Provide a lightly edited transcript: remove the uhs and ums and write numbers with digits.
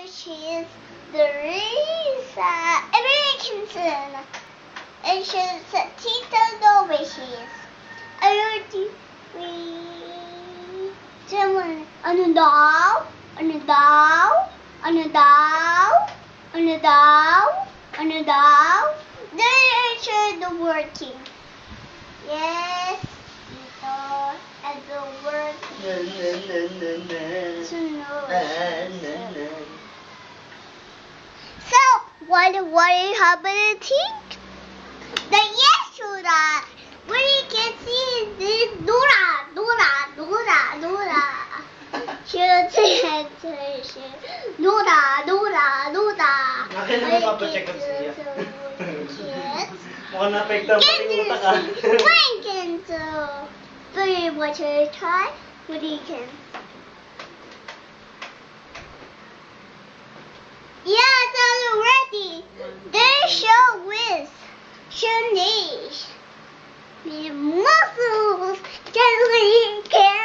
she's Teresa Americanson. And she's Tita Novations. Someone, ano daw? Ano daw? Ano daw? Ano daw? Ano daw? They're the working. Yes, ito, and the working. So, what happened to think? The Yeshua, where you can see this Dora. Dora. Bakit naman papacheck up siya? Mukhang na-apekto pati utak ah. Blanket. Very much try. What do you can? Yeah, it's already. There's show with Shanice. The muscles can we can.